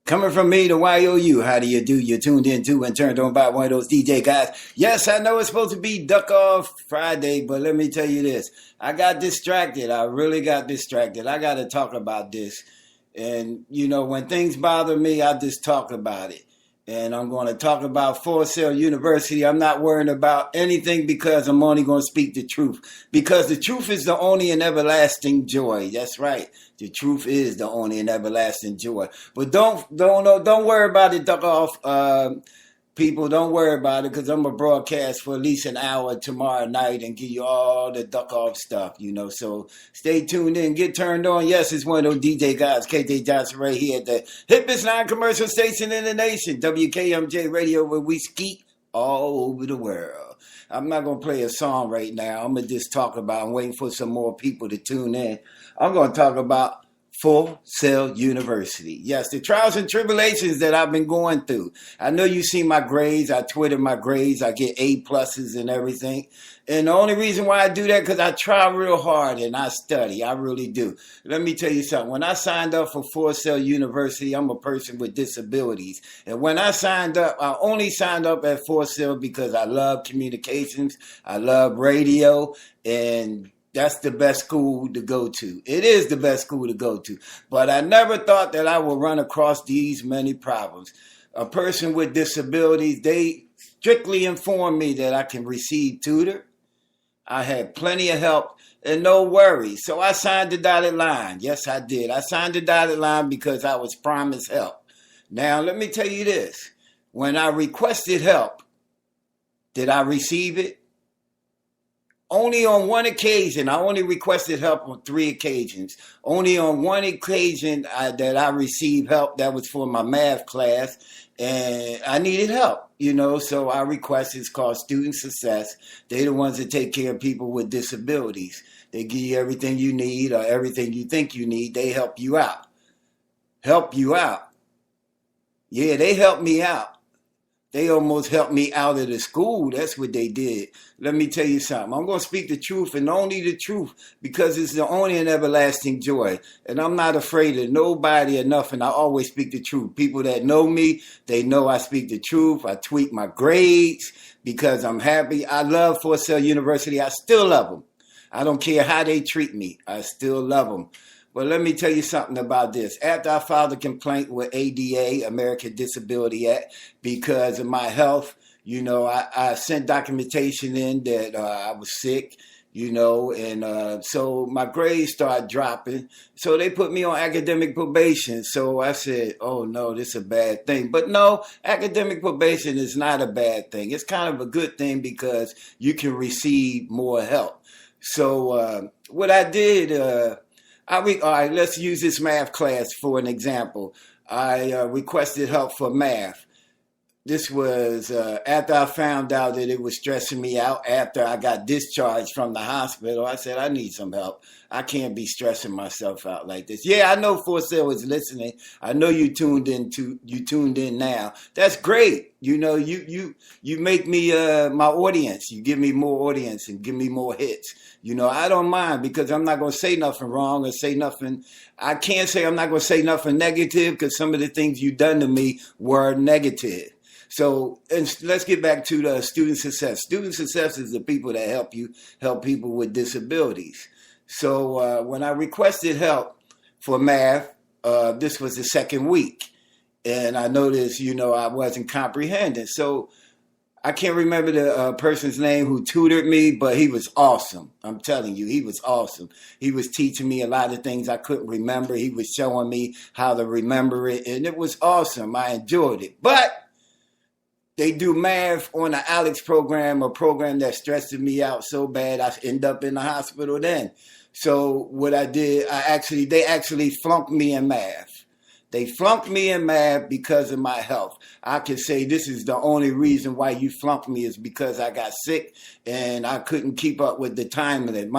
Coming from me to YOU, how do you do? You're tuned in to and turned on by one of those DJ guys. Yes, I know it's supposed to be Duck Off Friday, but let me tell you this. I got distracted. I really got distracted. I got to talk about this. And, you know, when things bother me, I just talk about it. And I'm going to talk about Fullsail University. I'm not worrying about anything because I'm only going to speak the truth. Because the truth is the only and everlasting joy. That's right. The truth is the only and everlasting joy. But don't worry about it, Duck Off. People, don't worry about it because I'm going to broadcast for at least an hour tomorrow night and give you all the Duck Off stuff, you know. So stay tuned in. Get turned on. Yes, it's one of those DJ guys, KJ Johnson, right here at the hippest non-commercial station in the nation, WKMJ Radio, where we skeet all over the world. I'm not going to play a song right now. I'm going to just talk about, I'm waiting for some more people to tune in. I'm going to talk about Fullsail University. Yes, the trials and tribulations that I've been going through. I know you see my grades. I Twitter my grades. I get A+ and everything. And the only reason why I do that because I try real hard and I study. I really do. Let me tell you something. When I signed up for Fullsail University, I'm a person with disabilities. And when I signed up, I only signed up at Fullsail because I love communications. I love radio, and that's the best school to go to. It is the best school to go to. But I never thought that I would run across these many problems. A person with disabilities, they strictly informed me that I can receive tutor. I had plenty of help and no worries. So I signed the dotted line. Yes, I did. I signed the dotted line because I was promised help. Now, let me tell you this. When I requested help, did I receive it? Only on one occasion. I only requested help on 3 occasions. Only on one occasion that I received help, that was for my math class, and I needed help, you know, so I requested. It's called Student Success. They're the ones that take care of people with disabilities. They give you everything you need or everything you think you need. They help you out. Help you out. Yeah, they helped me out. They almost helped me out of the school. That's what they did. Let me tell you something. I'm going to speak the truth and only the truth because it's the only and everlasting joy. And I'm not afraid of nobody or nothing. I always speak the truth. People that know me, they know I speak the truth. I tweak my grades because I'm happy. I love Fullsail University. I still love them. I don't care how they treat me. I still love them. But let me tell you something about this. After I filed a complaint with ADA, American Disability Act, because of my health, you know, I sent documentation in that I was sick, you know, and so my grades started dropping. So they put me on academic probation. So I said, oh, no, this is a bad thing. But no, academic probation is not a bad thing. It's kind of a good thing because you can receive more help. So what I did... all right, let's use this math class for an example. I requested help for math. This was after I found out that it was stressing me out. After I got discharged from the hospital, I said, I need some help. I can't be stressing myself out like this. Yeah, I know Fullsail is listening. I know you tuned in now. That's great. You know, you make me my audience. You give me more audience and give me more hits. You know, I don't mind because I'm not going to say nothing wrong or say nothing. I can't say I'm not going to say nothing negative because some of the things you done to me were negative. So let's get back to the student success. Student success is the people that help people with disabilities. So when I requested help for math, this was the second week. And I noticed, you know, I wasn't comprehending. So I can't remember the person's name who tutored me, but he was awesome. I'm telling you, he was awesome. He was teaching me a lot of things I couldn't remember. He was showing me how to remember it. And it was awesome. I enjoyed it. But they do math on the Alex program, a program that stressed me out so bad I end up in the hospital then. So what I did, they actually flunked me in math. They flunked me in math because of my health. I can say this is the only reason why you flunked me is because I got sick and I couldn't keep up with the time limit.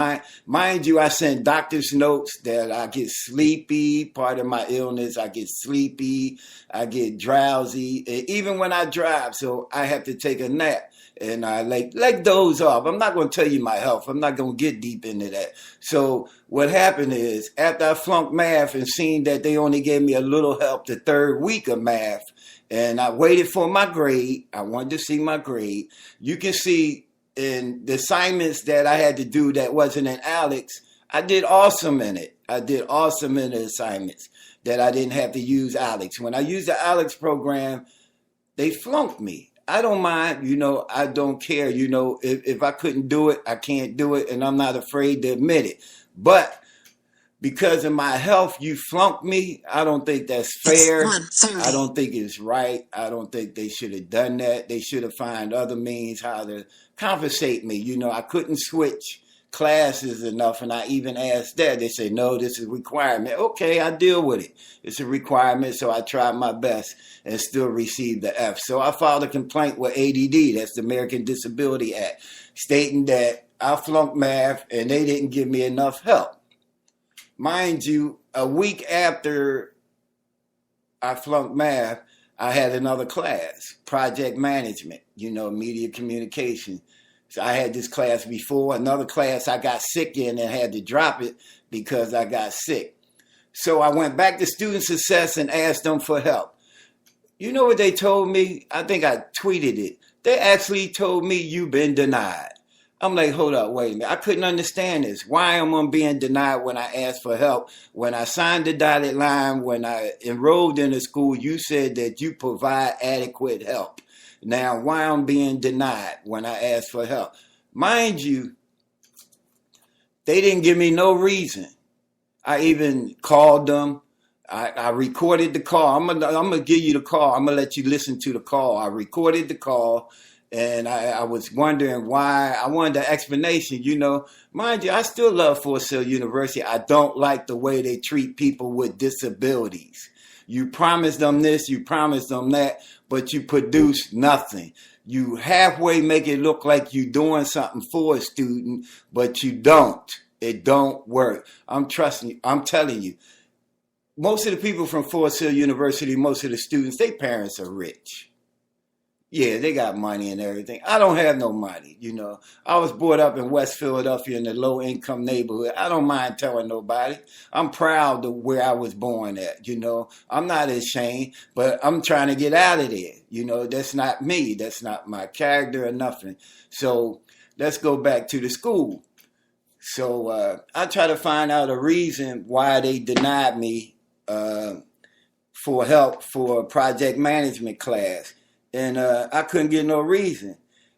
Mind you, I sent doctor's notes that I get sleepy. Part of my illness, I get sleepy. I get drowsy. And even when I drive, so I have to take a nap. And I like doze off. I'm not going to tell you my health. I'm not going to get deep into that. So what happened is after I flunked math and seen that they only gave me a little little help the third week of math, and I waited for my grade. I wanted to see my grade. You can see in the assignments that I had to do that wasn't in Alex, I did awesome in it. I did awesome in the assignments that I didn't have to use Alex. When I used the Alex program, they flunked me. I don't mind, I don't care. If I couldn't do it, I can't do it, and I'm not afraid to admit it. But because of my health, you flunked me. I don't think that's fair. I don't think it's right. I don't think they should have done that. They should have found other means how to compensate me. I couldn't switch classes enough, and I even asked that. They said, no, this is a requirement. Okay, I deal with it. It's a requirement, so I tried my best and still received the F. So I filed a complaint with ADD, that's the American Disability Act, stating that I flunked math and they didn't give me enough help. Mind you, a week after I flunked math, I had another class, project management, media communication. So I had this class before. Another class I got sick in and had to drop it because I got sick. So I went back to student success and asked them for help. You know what they told me? I think I tweeted it. They actually told me, you've been denied. I'm like, hold up, wait a minute. I couldn't understand this. Why am I being denied when I asked for help? When I signed the dotted line, when I enrolled in the school, you said that you provide adequate help. Now, why I'm being denied when I asked for help? Mind you, they didn't give me no reason. I even called them. I recorded the call. I'm gonna give you the call. I'm gonna let you listen to the call. I recorded the call, and I was wondering why. I wanted an explanation. Mind you, I still love Fullsail University. I don't like the way they treat people with disabilities. You promise them this, you promise them that, but you produce nothing. You halfway make it look like you're doing something for a student, but you don't. It don't work. I'm telling you. Most of the people from Fullsail University, most of the students, their parents are rich. Yeah, they got money and everything. I don't have no money, I was brought up in West Philadelphia in the low-income neighborhood. I don't mind telling nobody. I'm proud of where I was born at, I'm not ashamed, but I'm trying to get out of there. That's not me. That's not my character or nothing. So let's go back to the school. So I try to find out a reason why they denied me for help for a project management class. And I couldn't get no reason.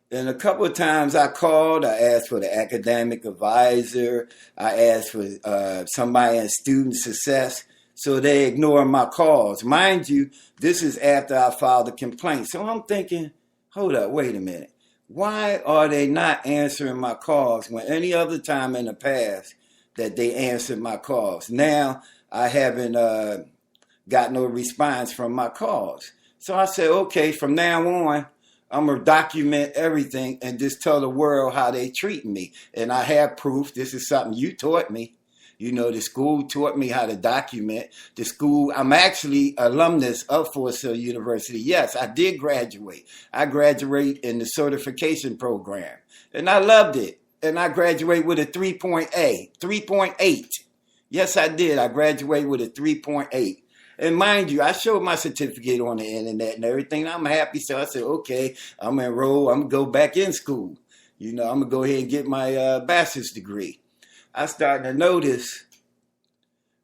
And a couple of times I called, I asked for the academic advisor, I asked for somebody in student success, so they ignored my calls. Mind you, this is after I filed a complaint. So I'm thinking, hold up, wait a minute. Why are they not answering my calls when any other time in the past that they answered my calls? Now I haven't got no response from my calls. So I said, okay, from now on, I'm going to document everything and just tell the world how they treat me. And I have proof. This is something you taught me. The school taught me how to document. The school, I'm actually alumnus of Fullsail University. Yes, I did graduate. I graduated in the certification program. And I loved it. And I graduated with a 3.8. Yes, I did. I graduated with a 3.8. And mind you, I showed my certificate on the internet and everything. I'm happy. So I said, okay, I'm enrolled. I'm going to go back in school. I'm going to go ahead and get my bachelor's degree. I started to notice,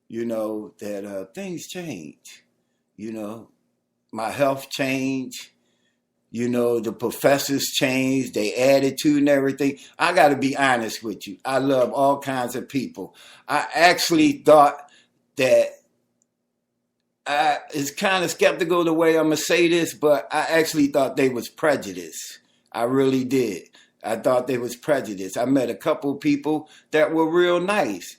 that things change. My health changed. The professors changed, their attitude and everything. I got to be honest with you. I love all kinds of people. I actually thought that it's kind of skeptical the way I'm going to say this, but I actually thought they was prejudiced. I really did. I thought they was prejudiced. I met a couple of people that were real nice,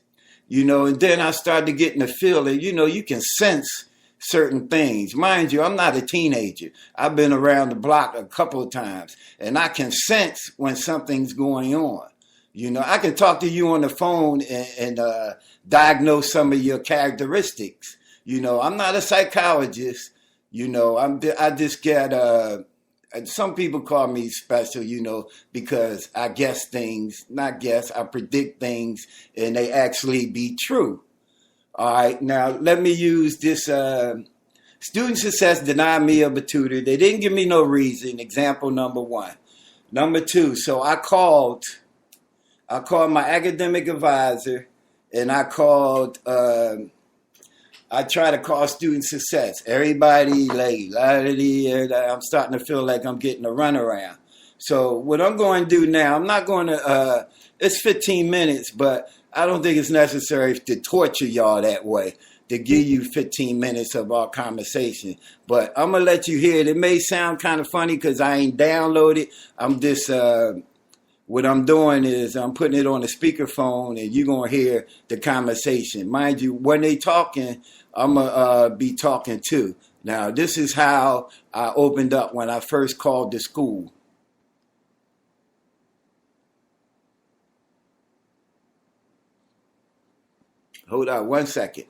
and then I started getting the feeling, you can sense certain things. Mind you, I'm not a teenager. I've been around the block a couple of times, and I can sense when something's going on. I can talk to you on the phone and diagnose some of your characteristics. I'm not a psychologist. I just get, some people call me special, because I guess things, not guess, I predict things and they actually be true. All right. Now let me use this Student success denied me of a tutor. They didn't give me no reason. Example number one. Number two, so I called my academic advisor, and I try to call student success. Everybody I'm starting to feel like I'm getting a runaround. So what I'm going to do now, I'm not going to, it's 15 minutes, but I don't think it's necessary to torture y'all that way, to give you 15 minutes of our conversation. But I'm going to let you hear it. It may sound kind of funny because I ain't downloaded. I'm just, what I'm doing is I'm putting it on the speakerphone, and you're going to hear the conversation. Mind you, when they talking, I'm going to be talking too. Now, this is how I opened up when I first called the school. Hold on 1 second.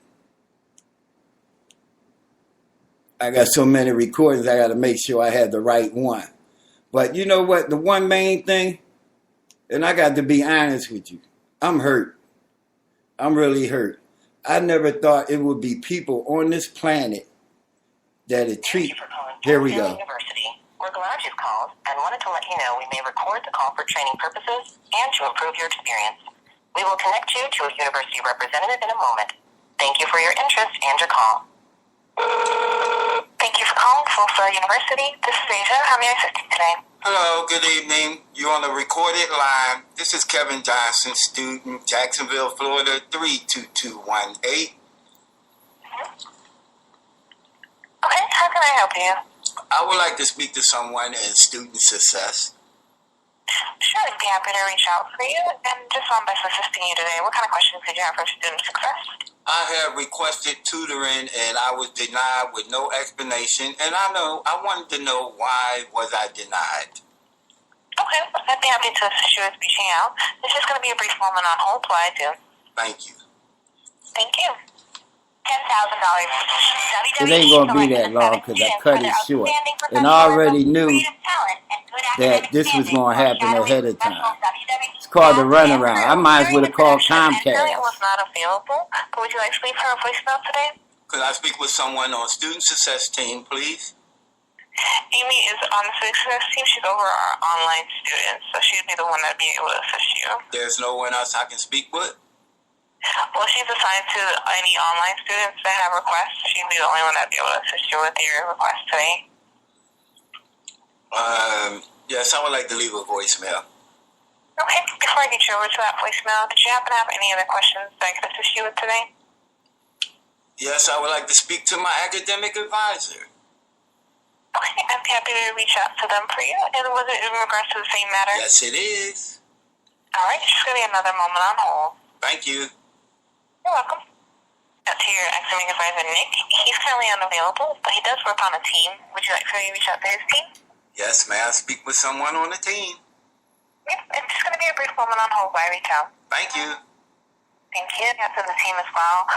I got so many recordings, I got to make sure I had the right one. But you know what? The one main thing, and I got to be honest with you, I'm hurt. I'm really hurt. I never thought it would be people on this planet that it treat. Here we go. We're glad you've called and wanted to let you know we may record the call for training purposes and to improve your experience. We will connect you to a university representative in a moment. Thank you for your interest and your call. Thank you for calling Fullsail University. This is Asia. How may I assist you today? Hello, good evening. You're on the recorded line. This is Kevin Johnson, student, Jacksonville, Florida, 32218. Okay, how can I help you? I would like to speak to someone in student success. Sure, I'd be happy to reach out for you. And just on best assisting you today, what kind of questions did you have for student success? I have requested tutoring and I was denied with no explanation. And I wanted to know why was I denied. Okay, I'd be happy to assist you with reaching out. It's just going to be a brief moment on hold while I do. Thank you. Thank you. $10,000. It ain't going to be that long because I cut it short. And I already knew that this was going to happen ahead of time. It's called a runaround. I might as well have called Comcast. Was not available, but would you like to leave her a voicemail today? Could I speak with someone on student success team, please? Amy is on the student success team. She's over our online students, so she'd be the one that'd be able to assist you. There's no one else I can speak with? Well, she's assigned to any online students that have requests. She'd be the only one that'd be able to assist you with your request today. Yes, I would like to leave a voicemail. Okay, before I get you over to that voicemail, did you happen to have any other questions that I could assist you with today? Yes, I would like to speak to my academic advisor. Okay, I'd be happy to reach out to them for you. And was it in regards to the same matter? Yes, it is. All right, just going to be another moment on hold. Thank you. You're welcome. To your academic advisor, Nick, he's currently unavailable, but he does work on a team. Would you like for me to reach out to his team? Yes, may I speak with someone on the team? Yep, it's just going to be a brief moment on hold while I reach out. Thank you. Thank you. That's to the team as well.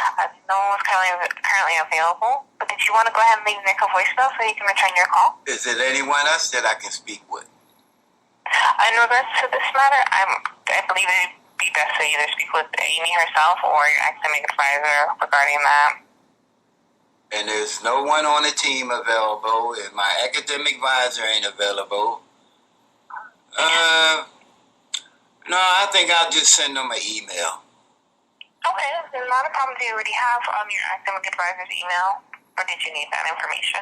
No one was currently available, but did you want to go ahead and leave Nick a voicemail so he can return your call? Is there anyone else that I can speak with? In regards to this matter, I believe it would be best to either speak with Amy herself or your academic advisor regarding that. And there's no one on the team available, and my academic advisor ain't available. No, I think I'll just send them an email. Okay, there's not a problem. Do you already have your academic advisor's email, or did you need that information?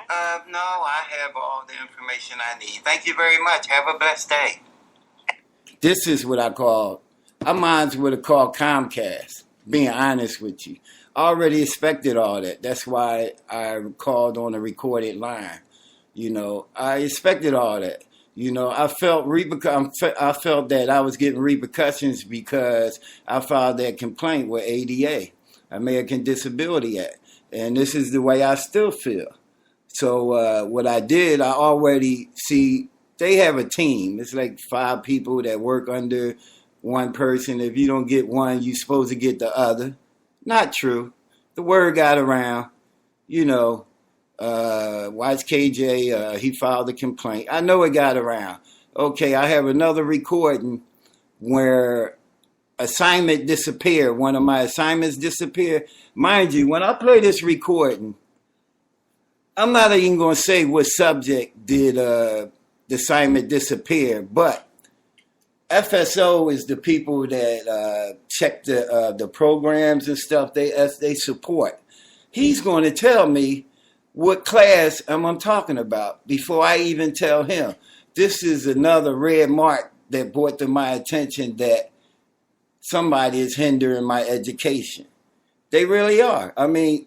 No, I have all the information I need. Thank you very much. Have a blessed day. This is what I might as well have called Comcast, being honest with you. I already expected all that. That's why I called on a recorded line. You know, I expected all that. You know, I felt that I was getting repercussions because I filed that complaint with ADA, American Disability Act. And this is the way I still feel. So what I did, I already see, they have a team. It's like 5 people that work under one person. If you don't get one, you're supposed to get the other. Not true. The word got around, you know. Watch KJ, he filed a complaint. I know it got around. Okay, I have another recording where assignment disappeared. One of my assignments disappeared. Mind you, when I play this recording, I'm not even going to say what subject did the assignment disappear, but FSO is the people that check the programs and stuff they support. He's going to tell me what class I'm talking about before I even tell him. This is another red mark that brought to my attention that somebody is hindering my education. They really are. I mean,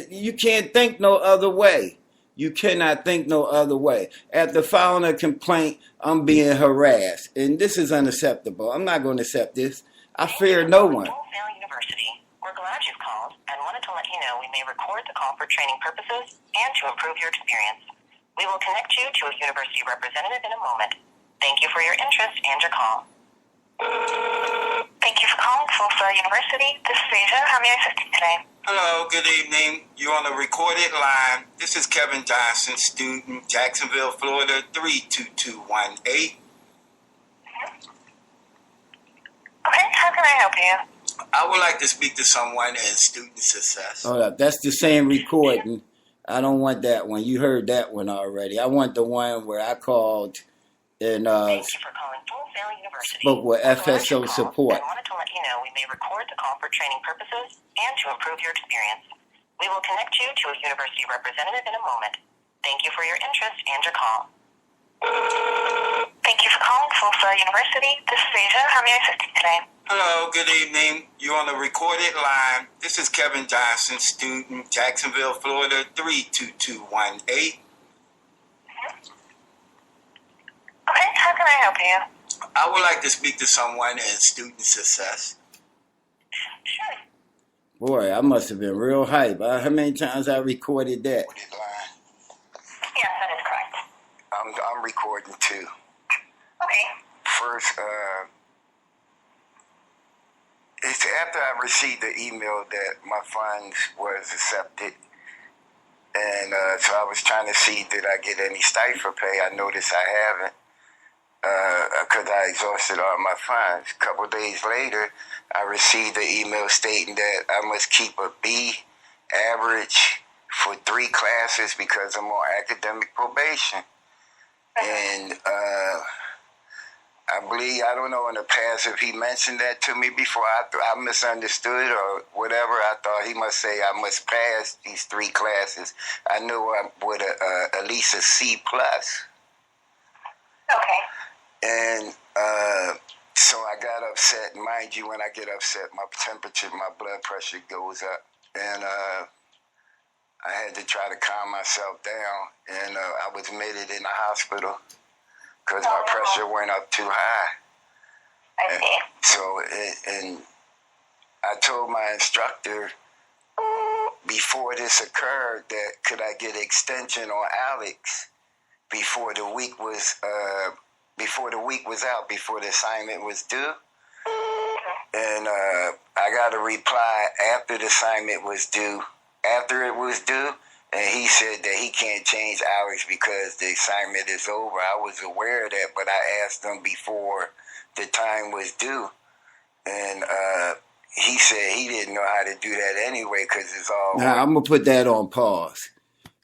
you can't think no other way. You cannot think no other way. After filing a complaint, I'm being harassed. And this is unacceptable. I'm not going to accept this. I fear no one. Fullsail University. We're glad you've called and wanted to let you know we may record the call for training purposes and to improve your experience. We will connect you to a university representative in a moment. Thank you for your interest and your call. Thank you for calling Fullsail University. This is Asia. How may I assist you today? Hello, good evening. You're on a recorded line. This is Kevin Johnson, student, Jacksonville, Florida, 32218. Okay, how can I help you? I would like to speak to someone in student success. Hold up, that's the same recording. I don't want that one. You heard that one already. I want the one where I called and Thank you for calling Fullsail University. spoke with FSO support. I wanted to let you know we may record the call for training purposes and to improve your experience. We will connect you to a university representative in a moment. Thank you for your interest and your call. Thank you for calling Fullsail University. This is Asia. How may I assist you today? Hello, good evening. You're on a recorded line. This is Kevin Johnson, student, Jacksonville, Florida, 32218. Okay, how can I help you? I would like to speak to someone in student success. Sure. Boy, I must have been real hype. How many times I recorded that? Yes, that is correct. I'm recording too. Okay. First, it's after I received the email that my funds was accepted, and so I was trying to see did I get any stipend pay. I noticed I haven't because I exhausted all my funds. A couple of days later, I received an email stating that I must keep a B average for 3 classes because I'm on academic probation. And I believe, I don't know in the past if he mentioned that to me before. I misunderstood or whatever. I thought he must say I must pass these 3 classes. I knew I would at least a C plus. Okay. And so I got upset. Mind you, when I get upset, my temperature, my blood pressure goes up. And I had to try to calm myself down. And I was admitted in the hospital because my pressure went up too high. I see. So, and I told my instructor before this occurred that could I get extension on Alex before the week was out, before the assignment was due. And I got a reply after the assignment was due, after it was due, and he said that he can't change Alex because the assignment is over. I was aware of that, but I asked him before the time was due, and he said he didn't know how to do that anyway because it's all... Now, I'm going to put that on pause.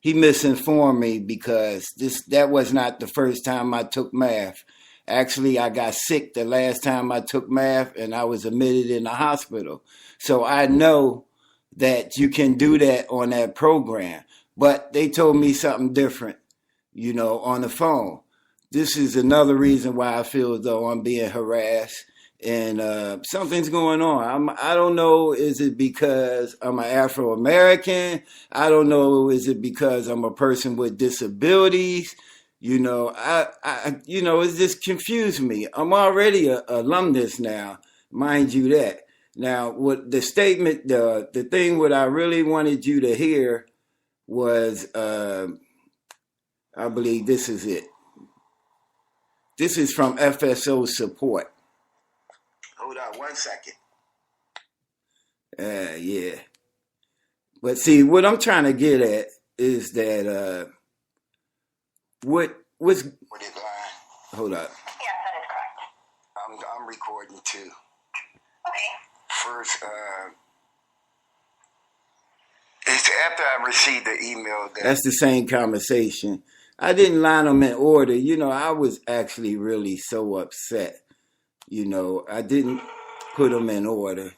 He misinformed me because that was not the first time I took math. Actually, I got sick the last time I took math, and I was admitted in the hospital. So I know that you can do that on that program. But they told me something different, on the phone. This is another reason why I feel as though I'm being harassed and something's going on. I don't know, is it because I'm an Afro-American? I don't know, is it because I'm a person with disabilities? It just confused me. I'm already an alumnus now, mind you that. Now, what the statement, the thing what I really wanted you to hear was, I believe this is it. This is from FSO support. Hold on 1 second. Yeah. But see, what I'm trying to get at is that, what's... What is line? Hold up. Yes, that is correct. I'm recording too. Okay. First, It's after I received the email that That's the same conversation. I didn't line them in order. I was actually really so upset. I didn't put them in order.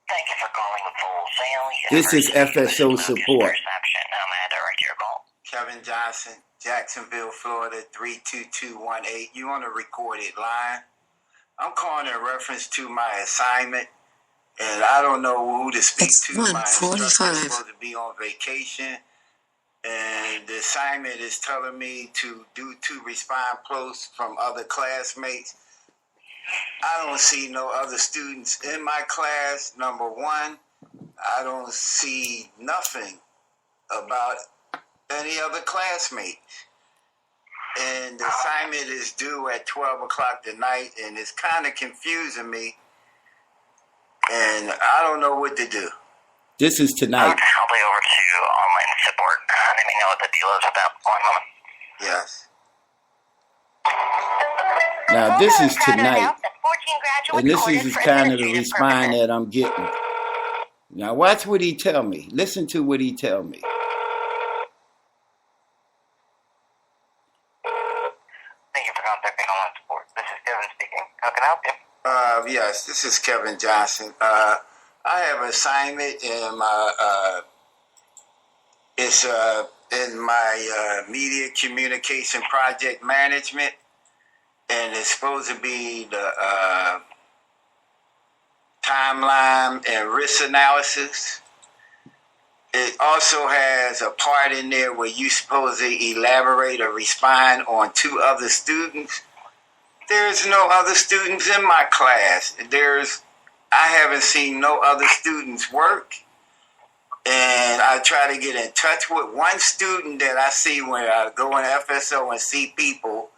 Thank you for calling Fullsail. This is FSO This is support. Perception. How may I direct your call? Kevin Johnson, Jacksonville, Florida, 32218. You on a recorded line? I'm calling in reference to my assignment, and I don't know who to speak to. My instructor is supposed to be on vacation, and the assignment is telling me to do 2 respond posts from other classmates. I don't see no other students in my class, number one. I don't see nothing about any other classmates. And the assignment is due at 12 o'clock tonight, and it's kind of confusing me, and I don't know what to do. This is tonight. I'll be over to online support. Let me know what the deal is with that. 1 moment. Yes. Now, this is tonight, and this is kind of the response that I'm getting. Now, watch what he tell me. Listen to what he tell me. Thank you for contacting online support. This is Kevin speaking. How can I help you? Yes, this is Kevin Johnson. I have an assignment in my it's in my media communication project management, and it's supposed to be the timeline and risk analysis. It also has a part in there where you're supposed to elaborate or respond on 2 other students. There's no other students in my class. I haven't seen no other students work. And I try to get in touch with one student that I see when I go in FSO and see people,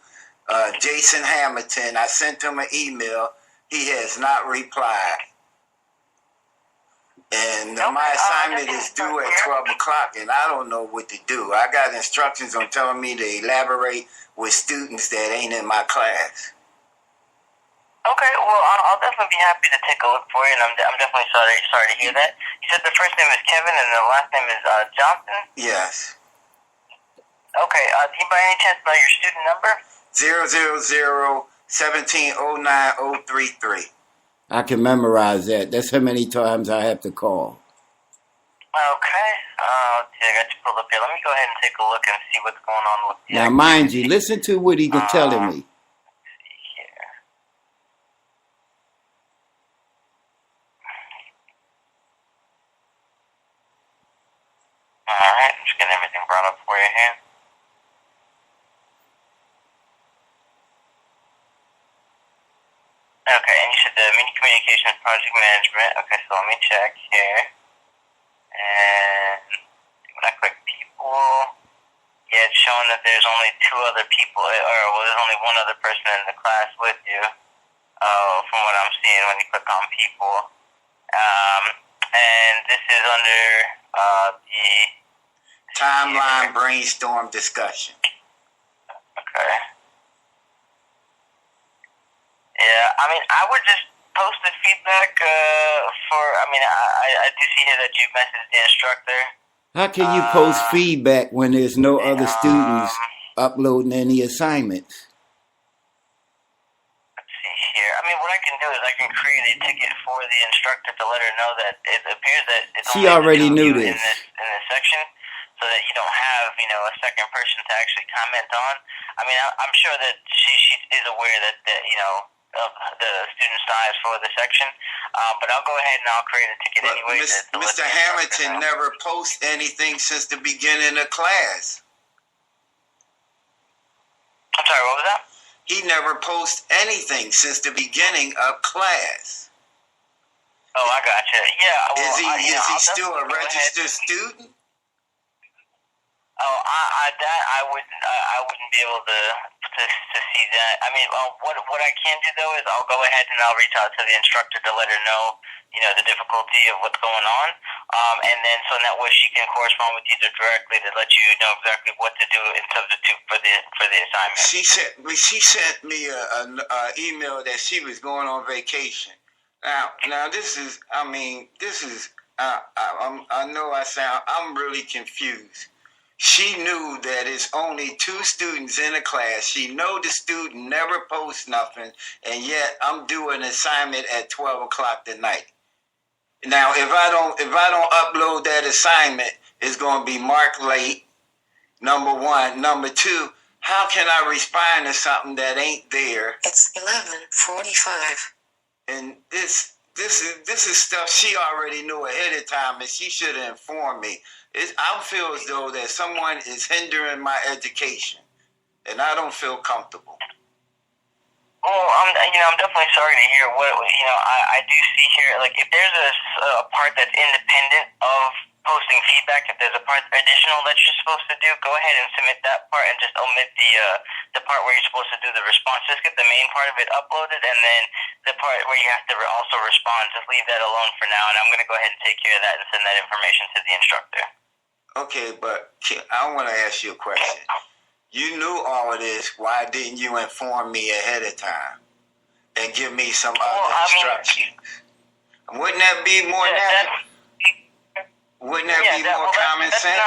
Jason Hamilton. I sent him an email. He has not replied. And my assignment is due at 12 o'clock, and I don't know what to do. I got instructions on telling me to elaborate with students that ain't in my class. Okay, well, I'll definitely be happy to take a look for you, and I'm definitely sorry to hear that. You said the first name is Kevin and the last name is Johnson? Yes. Okay, do you by any chance know your student number? 000-1709-033. I can memorize that. That's how many times I have to call. Okay, see, I got you pulled up here. Let me go ahead and take a look and see what's going on with you. Now, mind you, listen to what he's telling me. Alright, I'm just getting everything brought up for you here. Okay, and you said the media communications project management. Okay, so let me check here. And when I click people, yeah, it's showing that there's only 2 other people, there's only 1 other person in the class with you. From what I'm seeing when you click on people. And this is under the Timeline brainstorm discussion. Okay. Yeah, I mean, I would just post the feedback I do see here that you messaged the instructor. How can you post feedback when there's no other students uploading any assignments? Let's see here. I mean, what I can do is I can create a ticket for the instructor to let her know that it appears that it's She only already the 2 of knew you this. in this section, so that you don't have, a second person to actually comment on. I mean, I'm sure that she is aware that of the student size for the section, but I'll go ahead and I'll create a ticket anyway. Mr. Hamilton never posts anything since the beginning of class. I'm sorry, what was that? He never posts anything since the beginning of class. Oh, I gotcha. Yeah. Well, is he still a registered student? Oh, I wouldn't be able to see that. I mean, what I can do though is I'll go ahead and I'll reach out to the instructor to let her know, the difficulty of what's going on, and then so that way she can correspond with you directly to let you know exactly what to do and substitute for the assignment. She sent me an email that she was going on vacation. Now this is, I mean, this is, I know I'm really confused. She knew that it's only 2 students in a class. She know the student never posts nothing, and yet I'm doing an assignment at 12 o'clock tonight. Now, if I don't upload that assignment, it's going to be marked late. Number one. Number two, how can I respond to something that ain't there? It's 11:45. And this is stuff she already knew ahead of time, and she should have informed me. I feel as though that someone is hindering my education, and I don't feel comfortable. Well, I'm definitely sorry to hear what, I do see here, like, if there's a part that's independent of posting feedback, if there's a part additional that you're supposed to do, go ahead and submit that part and just omit the part where you're supposed to do the response. Just get the main part of it uploaded, and then the part where you have to also respond, just leave that alone for now, and I'm going to go ahead and take care of that and send that information to the instructor. Okay, but I want to ask you a question. You knew all of this. Why didn't you inform me ahead of time and give me some other instructions? Wouldn't that be more natural? Wouldn't that be more common sense?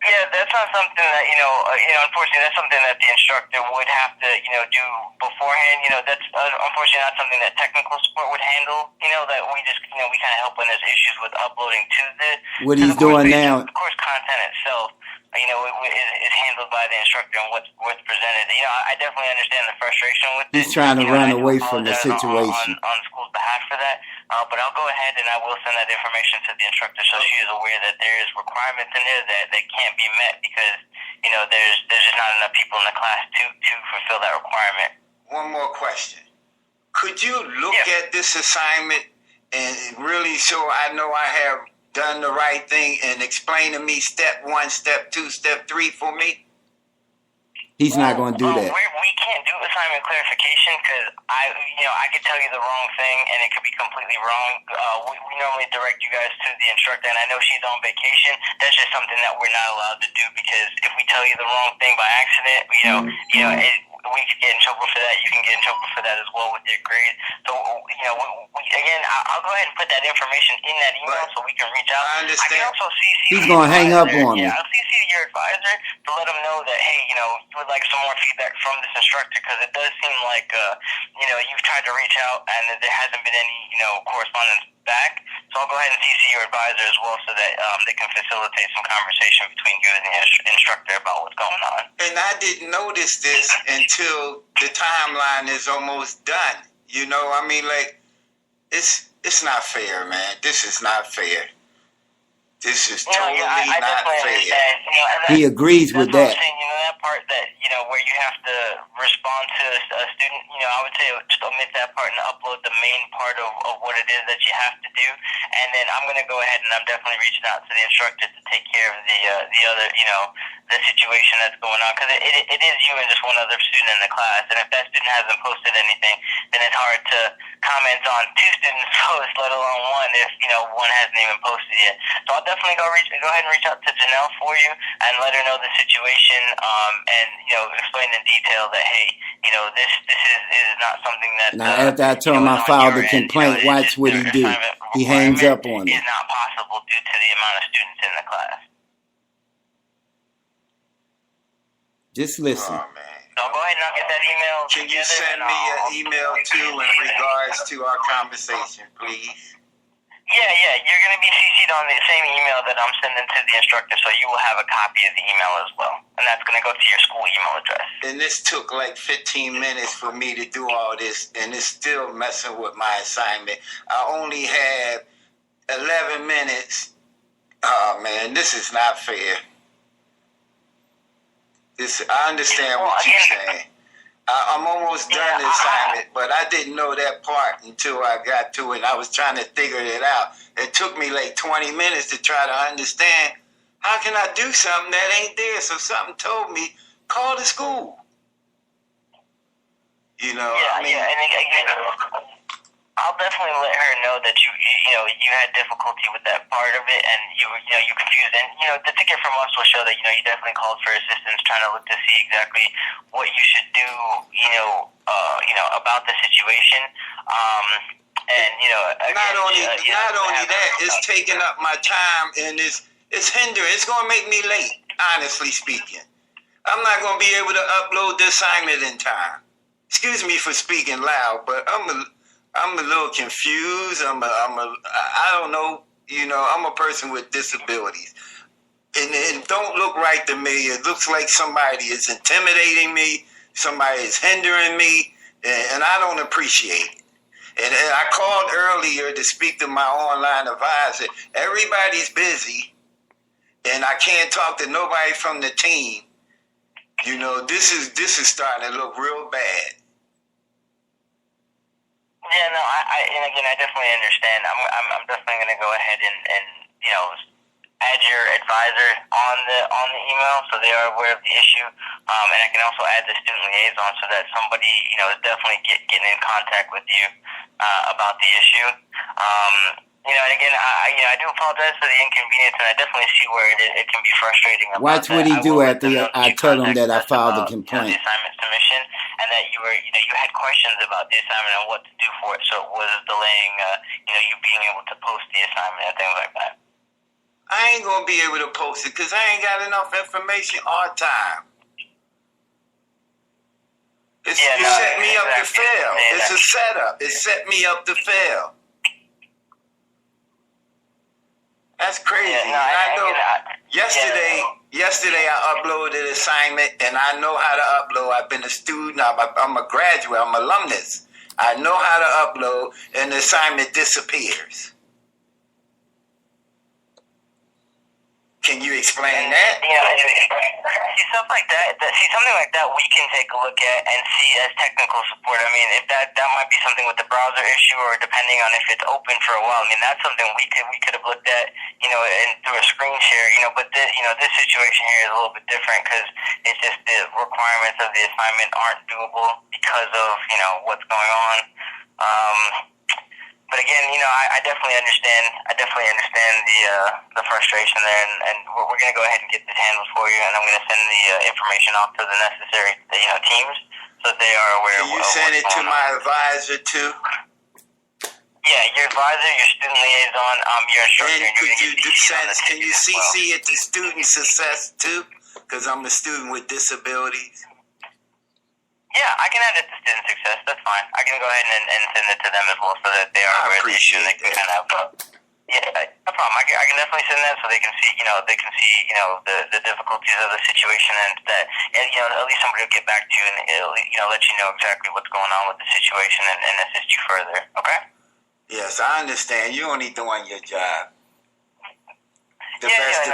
That's not something that, unfortunately, that's something that the instructor would have to, do beforehand. That's unfortunately not something that technical support would handle. That we just, we kind of help when there's issues with uploading to the. What he's doing now. Of course, content itself, is handled by the instructor and what's presented. I definitely understand the frustration with He's trying to run away from the situation. On school's behalf for that. But I'll go ahead and I will send that information to the instructor so she is aware that there is requirements in there that can't be met because, there's just not enough people in the class to fulfill that requirement. One more question. Could you look at this assignment and really so I know I have done the right thing and explain to me step 1, step 2, step 3 for me? He's not going to do that. We can't do assignment clarification because I could tell you the wrong thing and it could be completely wrong. We normally direct you guys to the instructor, and I know she's on vacation. That's just something that we're not allowed to do because if we tell you the wrong thing by accident, we could get in trouble for that. You can get in trouble for that as well with your grade. So, again, I'll go ahead and put that information in that email so we can reach out. I understand. I can also CC He's going to hang up on me. Yeah, I'll CC your advisor to let him know that, hey, you would like some more feedback from this instructor because it does seem like, you've tried to reach out and there hasn't been any, correspondence back. So I'll go ahead and CC your advisor as well so that they can facilitate some conversation between you and the instructor about what's going on. And I didn't notice this until the timeline is almost done. It's not fair, man. This is not fair. This is totally not fair. He agrees with that. That's what I'm saying, that part that, where you have to respond to a student, I would say just omit that part and upload the main part of what it is that you have to do. And then I'm going to go ahead and I'm definitely reaching out to the instructor to take care of the other, the situation that's going on. Because it is you and just one other student in the class. And if that student hasn't posted anything, then it's hard to comment on 2 students' posts, let alone one if, one hasn't even posted yet. So I'll definitely go ahead and reach out to Janelle for you and let her know the situation and explain in detail that hey, this is not something that. Now after I told him I filed a complaint, watch what he do. He hangs up on me. Is not possible due to the amount of students in the class. Just listen. Oh, man. So go ahead and I'll get that email. Can you send me an email too in regards to our conversation, please? Yeah. You're going to be CC'd on the same email that I'm sending to the instructor, so you will have a copy of the email as well. And that's going to go to your school email address. And this took like 15 minutes for me to do all this, and it's still messing with my assignment. I only have 11 minutes. Oh, man, this is not fair. I understand what you're saying. I'm almost done the assignment, but I didn't know that part until I got to it. I was trying to figure it out. It took me like 20 minutes to try to understand how can I do something that ain't there. So something told me, call the school. I'll definitely let her know that you had difficulty with that part of it, and you confused. And the ticket from us will show that you definitely called for assistance, trying to look to see exactly what you should do, about the situation. And again, not only that, it's taking up my time and it's hindering. It's going to make me late. Honestly speaking, I'm not going to be able to upload the assignment in time. Excuse me for speaking loud, but I'm a little confused. I don't know. I'm a person with disabilities, and it don't look right to me. It looks like somebody is intimidating me. Somebody is hindering me, and I don't appreciate it. And I called earlier to speak to my online advisor. Everybody's busy, and I can't talk to nobody from the team. This is starting to look real bad. Yeah, no, and again, I definitely understand. I'm definitely going to go ahead and add your advisor on the email so they are aware of the issue. And I can also add the student liaison so that somebody is definitely getting in contact with you about the issue. And again, I do apologize for the inconvenience, and I definitely see where it can be frustrating. Watch what he do after I tell him that I filed a complaint. The assignment submission, and that you had questions about the assignment and what to do for it, so it was delaying, you being able to post the assignment and things like that. I ain't gonna be able to post it because I ain't got enough information all the time. You set me up to fail. It's a setup. It set me up to fail. That's crazy. Yeah, I know. Yesterday I uploaded an assignment, and I know how to upload. I've been a student. I'm a graduate. I'm an alumnus. I know how to upload, and the assignment disappears. Can you explain that? See, stuff like that. Something like that we can take a look at and see as technical support. I mean, if that might be something with the browser issue, or depending on if it's open for a while. I mean, that's something we could have looked at, and through a screen share. But this situation here is a little bit different because it's just the requirements of the assignment aren't doable because of what's going on. But again, I definitely understand. The frustration there, and we're going to go ahead and get this handled for you, and I'm going to send the information off to the necessary teams so that they are aware. Can you send it to my advisor too? Yeah, your advisor, your student liaison, your instructor. And can you CC it to student success too? Because I'm a student with disabilities. Yeah, I can add it to student success. That's fine. I can go ahead and send it to them as well, so that they are aware of the issue and they can kind of. Yeah, no problem. I can definitely send that so they can see, the difficulties of the situation, and that, and at least somebody will get back to you and it'll, let you know exactly what's going on with the situation and assist you further. Okay? Yes, I understand. You're only doing your job. The best of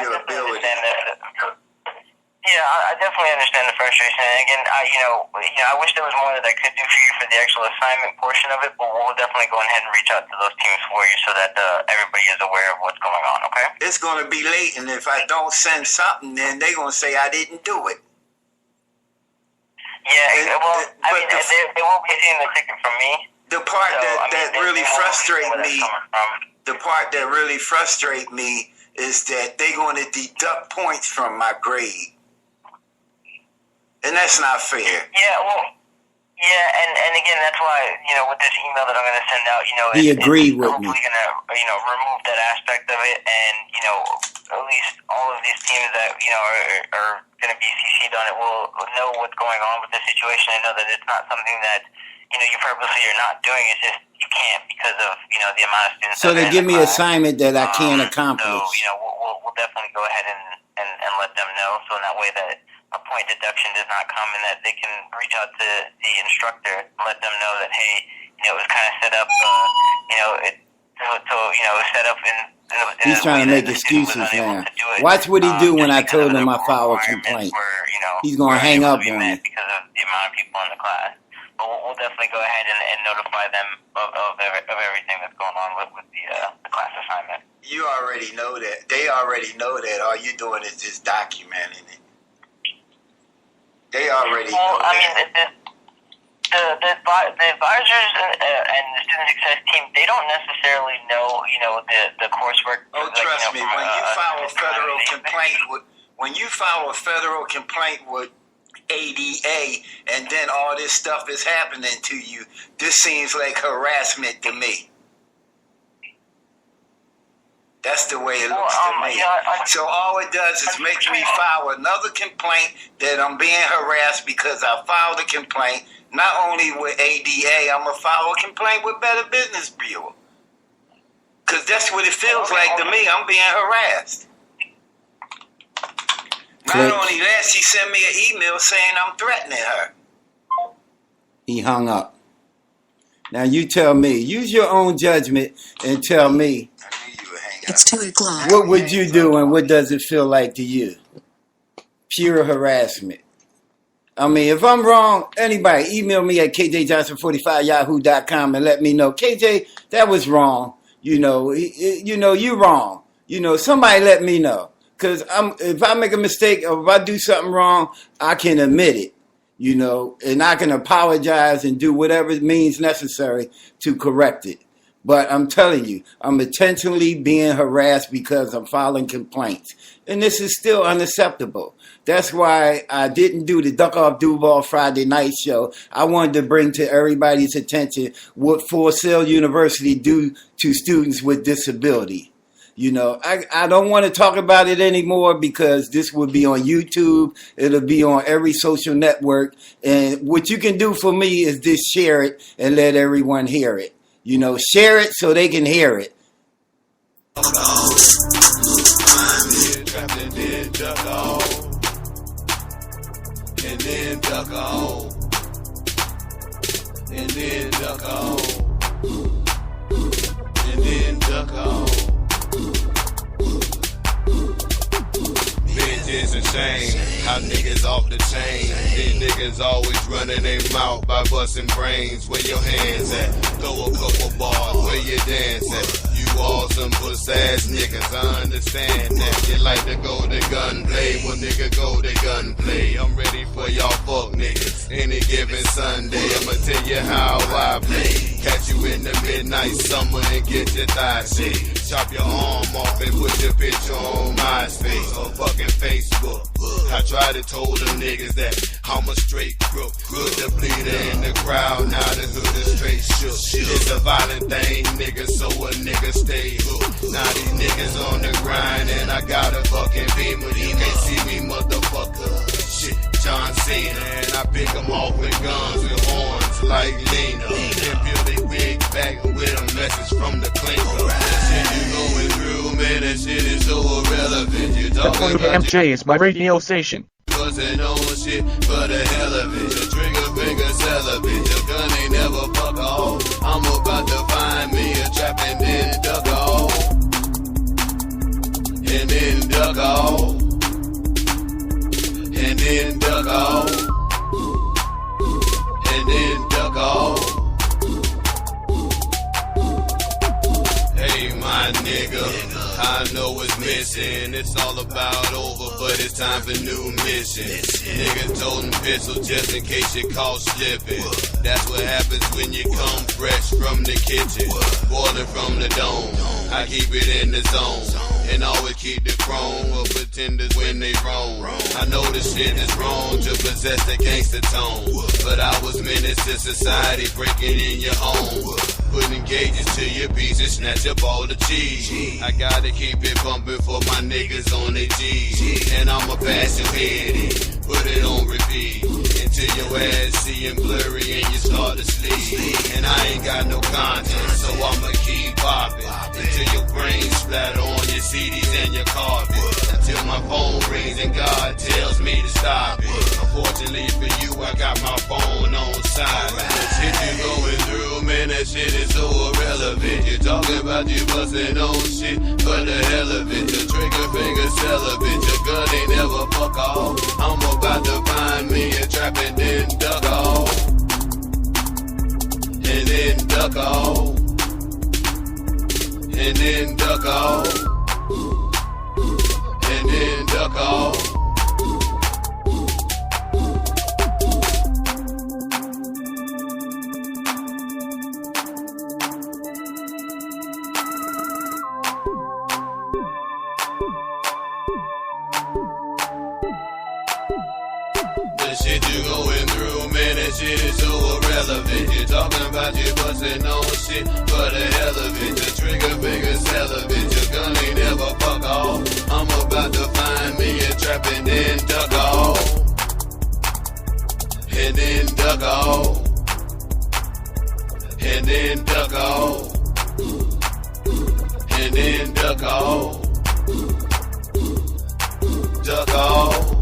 your ability. Yeah, I definitely understand the frustration. And again, I wish there was more that I could do for you for the actual assignment portion of it, but we'll definitely go ahead and reach out to those teams for you so that everybody is aware of what's going on, okay? It's going to be late, and if I don't send something, then they're going to say I didn't do it. Yeah, they won't be seeing the ticket from me. The part that really frustrates me, is that they're going to deduct points from my grade. And that's not fair. Yeah, and again, that's why, with this email that I'm going to send out, he agreed with me. Hopefully going to, remove that aspect of it, and, at least all of these teams that, are going to be CC'd on it will know what's going on with the situation and know that it's not something that, you purposely are not doing. It's just you can't because of, the amount of students. So they give me an assignment that I can't accomplish. So, we'll definitely go ahead and let them know, so in that way that a point deduction does not come, and that they can reach out to the instructor and let them know that, hey, it was kind of set up, set up in he's trying to make excuses now. Watch what he do when I told him I filed a complaint. He's going to hang up on me. Because of the amount of people in the class. But we'll definitely go ahead and notify them of everything that's going on with the class assignment. You already know that. They already know that. All you're doing is just documenting it. They already know that. The advisors and the student success team, they don't necessarily know, the coursework. Oh, trust me. When you file a federal complaint with ADA, and then all this stuff is happening to you. This seems like harassment to me. That's the way it looks to me. So all it does is make me file another complaint that I'm being harassed because I filed a complaint, not only with ADA, I'm going to file a complaint with Better Business Bureau. Because that's what it feels like to me. I'm being harassed. Not only that, she sent me an email saying I'm threatening her. He hung up. Now you tell me. Use your own judgment and tell me. It's 2 o'clock. What would you do and what does it feel like to you? Pure harassment. I mean, if I'm wrong, anybody email me at kjjohnson45yahoo.com and let me know. KJ, that was wrong. You're wrong. Somebody let me know. Because if I make a mistake or if I do something wrong, I can admit it, and I can apologize and do whatever means necessary to correct it. But I'm telling you, I'm intentionally being harassed because I'm filing complaints. And this is still unacceptable. That's why I didn't do the Duck Off Duval Friday night show. I wanted to bring to everybody's attention what Fullsail University do to students with disability. I don't want to talk about it anymore because this will be on YouTube. It'll be on every social network. And what you can do for me is just share it and let everyone hear it. Share it so they can hear it. And then duck off. And then duck off. And then duck off. Bitch, it's a shame how niggas off the chain. These niggas always running their mouth by busting brains. Where your hands at? Throw a couple bars. Where you dance at? You all some puss ass niggas. I understand that. You like to go to gunplay. Well, nigga, go to gunplay. I'm ready for y'all fuck niggas. Any given Sunday, I'ma tell you how I play. Catch you in the midnight summer and get your thighs shake. Chop your arm off and put your picture on MySpace or fucking Facebook. I tried to told them niggas that I'm a straight crook. Put the bleeder in the crowd, now the hood is straight shook. It's a violent thing, nigga, so a nigga stay hooked. Now these niggas on the grind and I got a fucking beamer. You can't see me, motherfucker. Shit, John Cena, and I pick them off with guns with horns like Lena. And build a wig back with a message from the cleaner. That shit you going through, man, that shit is so irrelevant. You talking about MJ is my radio station. Wasn't on shit for the hell of it. The trigger finger celibate. Your gun ain't never fuck off. I'm about to find me a trap and then duck off. And then duck off. And then duck off. And then duck off. Hey, my nigga. I know it's missing. It's all about over, but it's time for new missions. Niggas toting pistol just in case you caught slipping. That's what happens when you come fresh from the kitchen, boiling from the dome. I keep it in the zone and always keep the chrome for pretenders when they roam. I know this shit is wrong to possess the gangster tone, but I was menace to society, breaking in your home, putting gauges to your piece and snatch up all the cheese. I gotta keep it bumping for my niggas on their G's, and I'ma pass your head in, put it on repeat until your ass seeing blurry and you start to sleep. And I ain't got no conscience, so I'ma keep popping until your brain splatter on your CDs and your carpet, until my phone rings and God tells me to stop it. Unfortunately for you, I got my phone on silent. The shit you going through, man, that shit is so irrelevant. You talking about you busting on shit for the hell of it. The trigger finger celibate. Your gun ain't never fuck off. I'm about to find me a trap and then duck off. And then duck off. And then duck off. And then duck off. The shit you going through, man, that shit is so irrelevant. You're talking about you busting on shit for the hell of it. The trigger finger celibate, your gun ain't never fuck off. I'm about to find me a trap and then duck off. And then duck off. And then duck off. And then duck off. Duck off.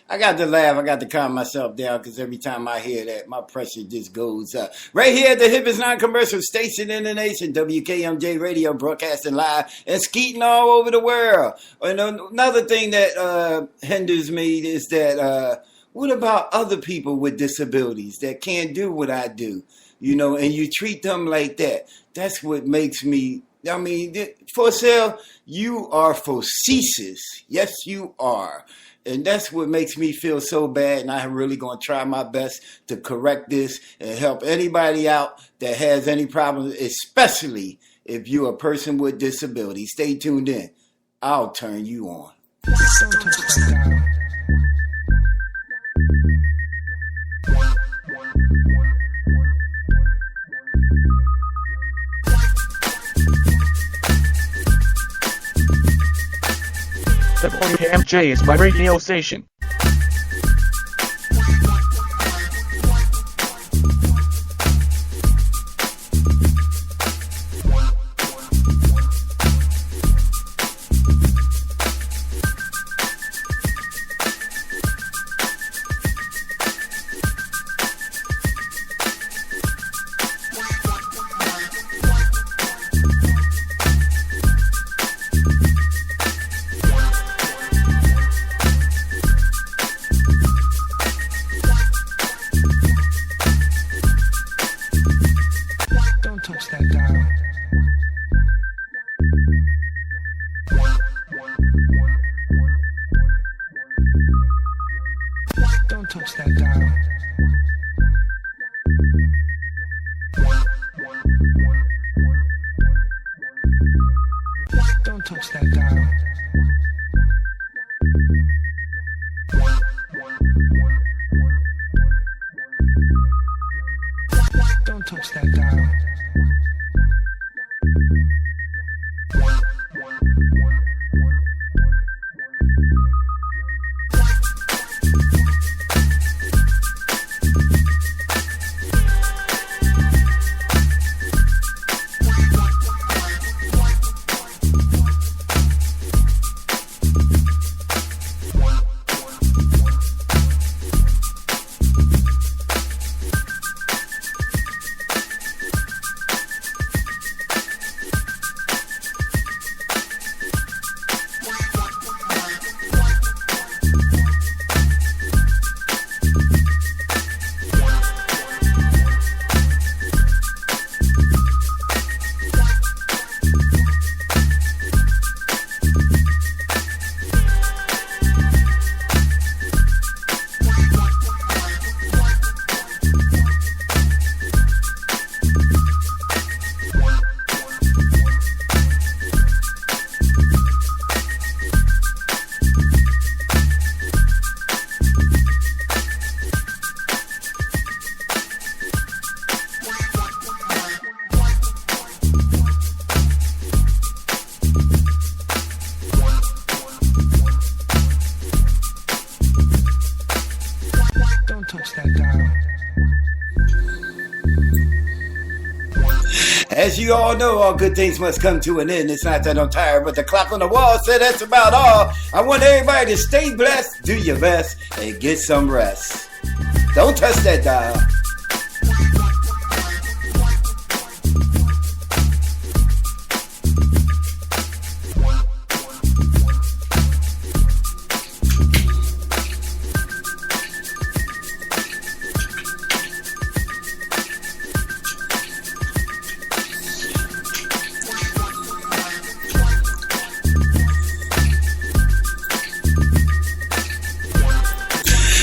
I got to laugh. I got to calm myself down because every time I hear that, my pressure just goes up. Right here at the hippest non-commercial station in the nation, WKMJ Radio, broadcasting live and skeeting all over the world. And another thing that hinders me is that what about other people with disabilities that can't do what I do? You know, and you treat them like that. That's what makes me... I mean, Fullsail, you are facetious. Yes, you are. And that's what makes me feel so bad. And I'm really going to try my best to correct this and help anybody out that has any problems, especially if you're a person with disability. Stay tuned in. I'll turn you on. WKMJ is my radio station. touch that dial. Don't touch that dial. Don't touch that dial. As you all know, all good things must come to an end. It's not that I'm tired, but the clock on the wall said that's about all. I want everybody to stay blessed, do your best, and get some rest. Don't touch that dial.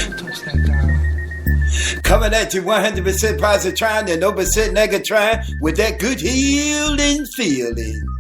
Don't touch that dial. Coming at you 100% positive trying and 0% negative trying with that good healing feeling.